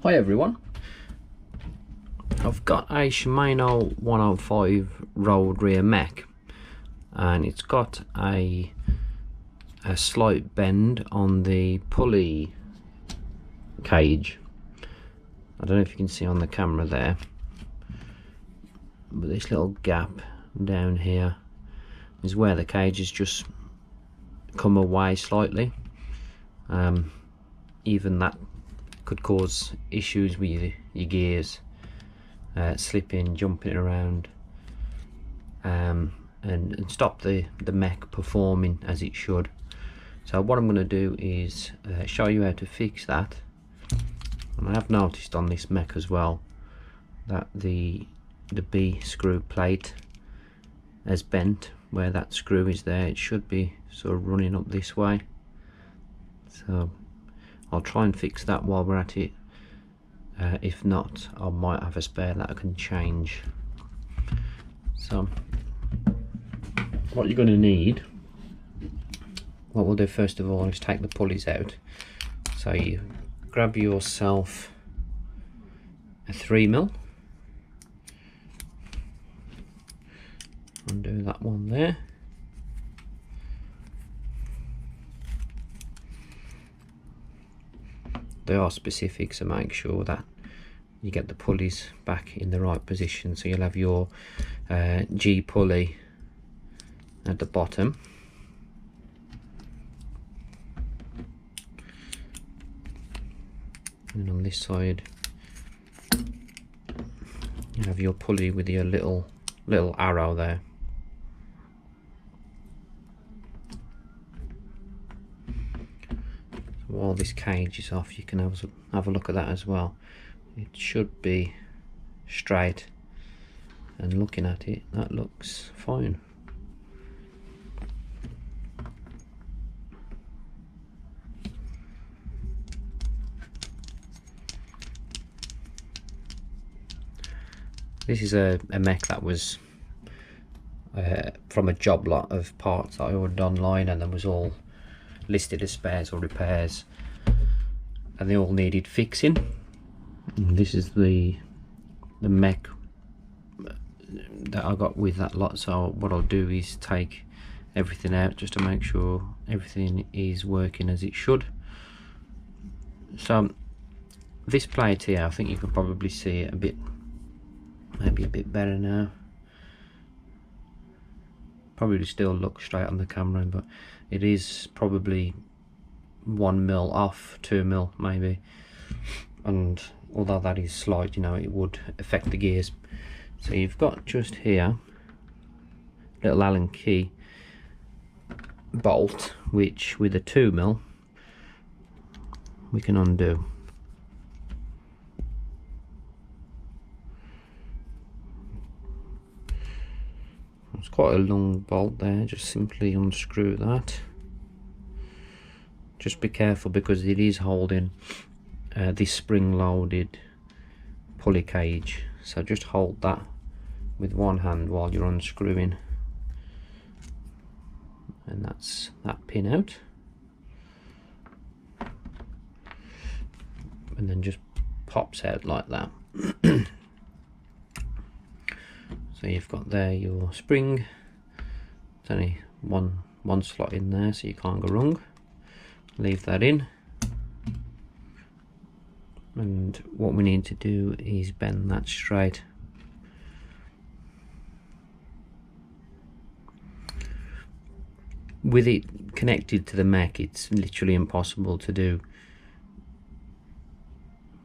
Hi everyone, I've got a Shimano 105 road rear mech and it's got a slight bend on the pulley cage. I don't know if you can see on the camera there, but this little gap down here is where the cage has just come away slightly. Even that could cause issues with your gears, slipping, jumping around, and stop the mech performing as it should. So what I'm going to do is show you how to fix that. And I have noticed on this mech as well that the B screw plate has bent where that screw is there. It should be sort of running up this way, so I'll try and fix that while we're at it. If not, I might have a spare that I can change. So what you're going to need, what we'll do first of all is take the pulleys out. So you grab yourself a 3mm, undo that one there. They are specific, so make sure that you get the pulleys back in the right position. So you'll have your G pulley at the bottom, and on this side you have your pulley with your little arrow there. While this cage is off, you can have a look at that as well. It should be straight, and looking at it, that looks fine. This is a mech that was from a job lot of parts that I ordered online, and then was all listed as spares or repairs, and they all needed fixing. And this is the mech that I got with that lot. So what I'll do is take everything out just to make sure everything is working as it should. So this plate here, I think you can probably see it a bit, maybe a bit better now. Probably still look straight on the camera, but it is probably 1mm off, 2mm maybe, and although that is slight, you know, it would affect the gears. So you've got just here little Allen key bolt, which with a 2mm we can undo. It's quite a long bolt there. Just simply unscrew that. Just be careful because it is holding this spring-loaded pulley cage, so just hold that with one hand while you're unscrewing, and that's that pin out, and then just pops out like that. So you've got there your spring. There's only one slot in there, so you can't go wrong. Leave that in, and what we need to do is bend that straight. With it connected to the mech, it's literally impossible to do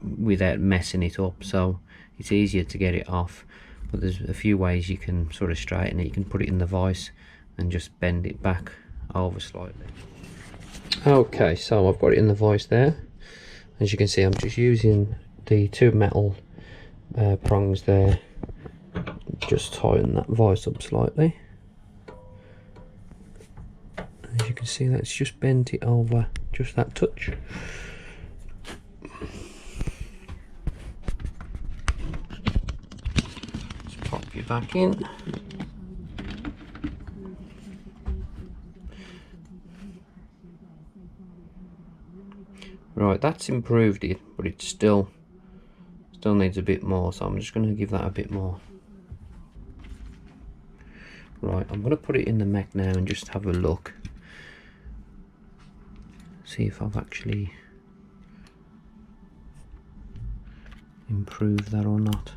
without messing it up, so it's easier to get it off. But there's a few ways you can sort of straighten it. You can put it in the vise and just bend it back over slightly. Okay, so I've got it in the vise there. As you can see, I'm just using the two metal prongs there. Just tighten that vise up slightly. As you can see, that's just bent it over just that touch. Just pop you back in. Right, that's improved it, but it's still Still needs a bit more, so I'm just going to give that a bit more. Right, I'm going to put it in the MECH now and just have a look. See if I've actually improved that or not.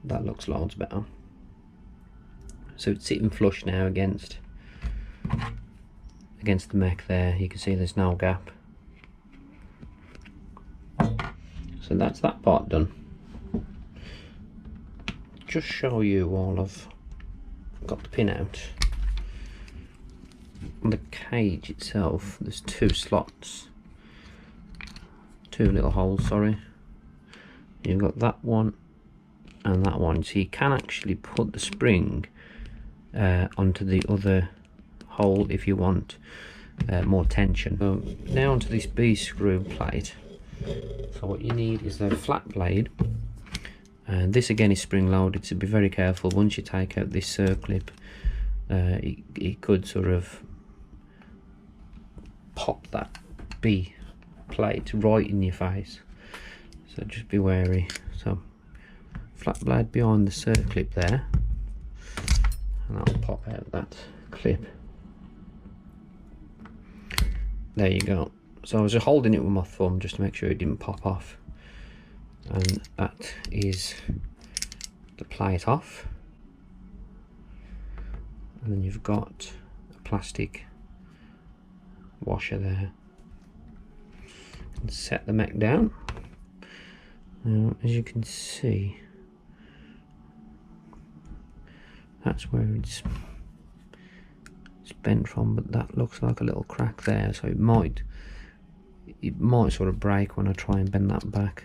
That looks loads better. So it's sitting flush now against the MECH there. You can see there's no gap. So that's that part done. Just show you while I've got the pin out. On the cage itself, there's two slots. Two little holes, sorry. You've got that one and that one. So you can actually put the spring onto the other hole if you want more tension. So now onto this B screw plate. So what you need is a flat blade, and this again is spring loaded, so be very careful. Once you take out this circlip, it could sort of pop that B plate right in your face, so just be wary. So flat blade behind the circlip there, and that'll pop out that clip. There you go. So I was just holding it with my thumb just to make sure it didn't pop off, and that is the plate off. And then you've got a plastic washer there. And set the MECH down. Now, as you can see, that's where it's bent from, but that looks like a little crack there, so it might sort of break when I try and bend that back.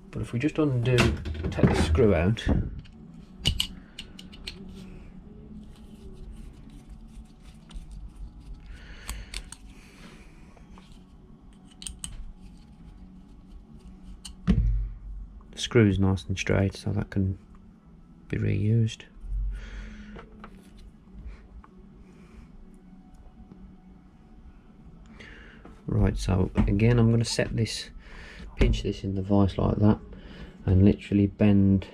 But if we just take the screw out, the screw is nice and straight, so that can be reused. Right, so again I'm going to pinch this in the vise like that, and literally bend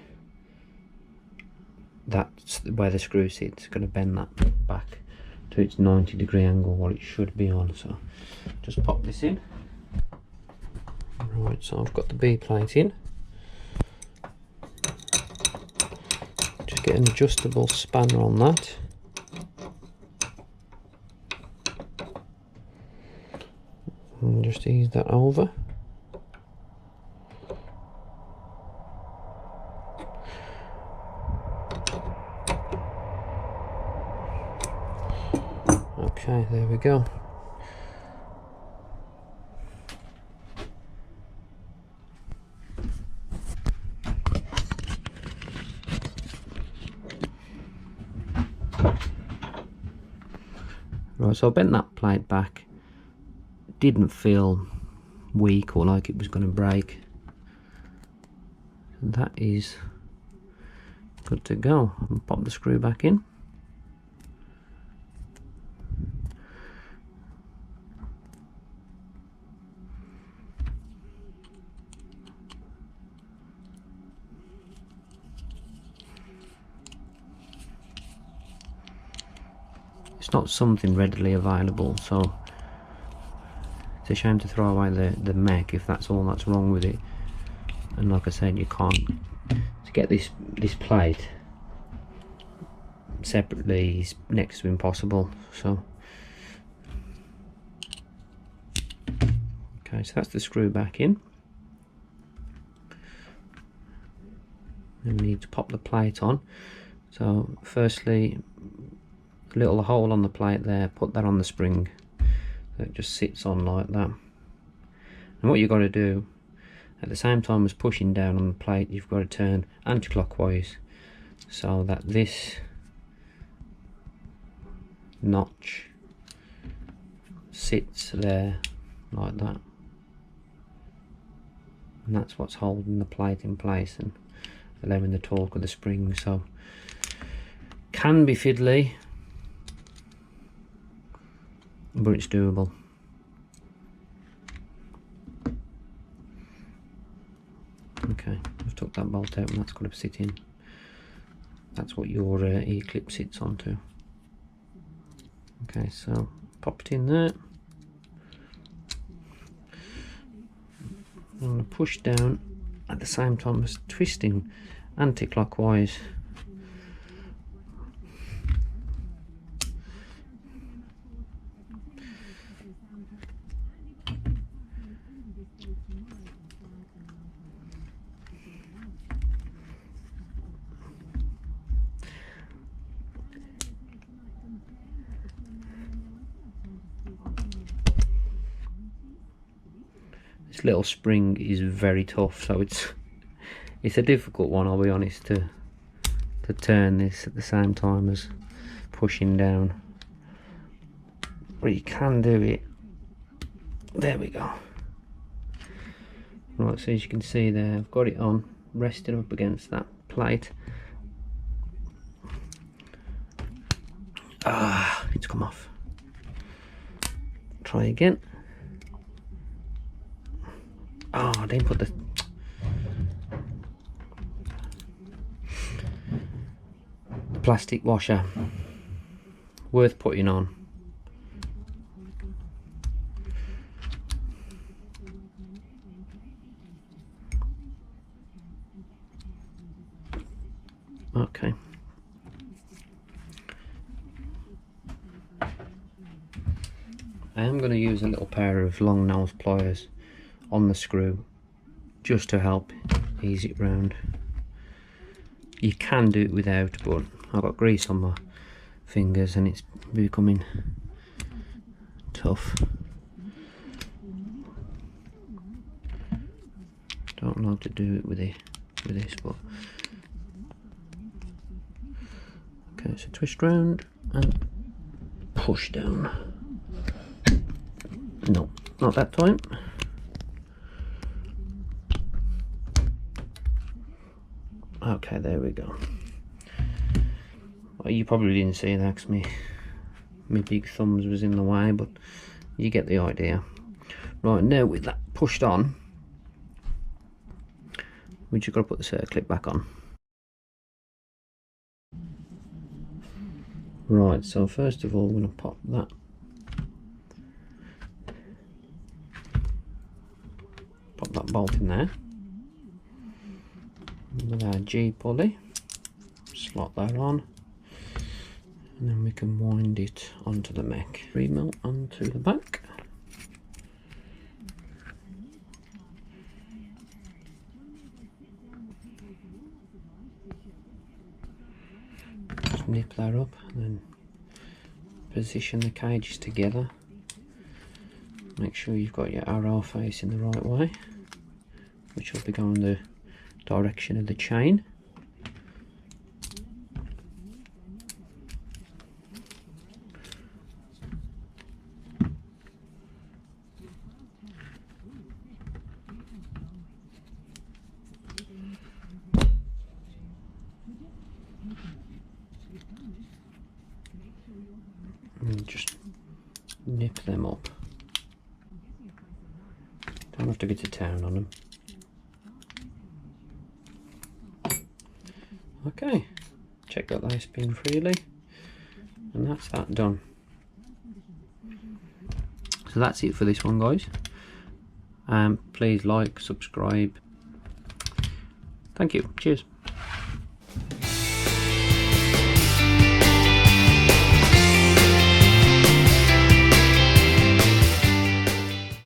that where the screw sits. Going to bend that back to its 90-degree angle, what it should be on. So just pop this in. Right, so I've got the B plate in. Just get an adjustable spanner on that. And just ease that over. Okay, there we go. Right, so I bent that plate back. Didn't feel weak or like it was going to break. And that is good to go. I'll pop the screw back in. It's not something readily available, so it's a shame to throw away the MECH if that's all that's wrong with it. And like I said, you can't, to get this plate separately is next to impossible. So okay, so that's the screw back in. And we need to pop the plate on. So firstly, a little hole on the plate there, put that on the spring. So it just sits on like that. And what you've got to do, at the same time as pushing down on the plate, you've got to turn anti-clockwise so that this notch sits there like that. And that's what's holding the plate in place and allowing the torque of the spring. So Can be fiddly, but it's doable. Okay, I've took that bolt out and that's got to sit in. That's what your E-clip sits onto. Okay, so pop it in there. I'm going to push down at the same time as twisting anti-clockwise. This little spring is very tough, so it's a difficult one, I'll be honest, to turn this at the same time as pushing down. But you can do it. There we go. Right, so as you can see there, I've got it on, rested up against that plate. Ah, it's come off. Try again. Oh, I didn't put the plastic washer. Worth putting on. Okay. I am going to use a little pair of long nose pliers on the screw just to help ease it round. You can do it without, but I've got grease on my fingers and it's becoming tough. Don't like to do it with this, but okay, so twist round and push down. No, not that time. Okay, there we go. Well, you probably didn't see that because my big thumbs was in the way, but you get the idea. Right, now with that pushed on, we just got to put the circlip back on. Right, so first of all, we're going to pop that bolt in there with our G pulley. Slot that on, and then we can wind it onto the MECH. Remelt onto the back. Just nip that up and then position the cages together. Make sure you've got your arrow facing the right way, which will be going the direction of the chain. And just nip them up. Don't have to get to town on them. Okay, check that they spin freely, and that's that done. So that's it for this one, guys. Please like, subscribe. Thank you. Cheers.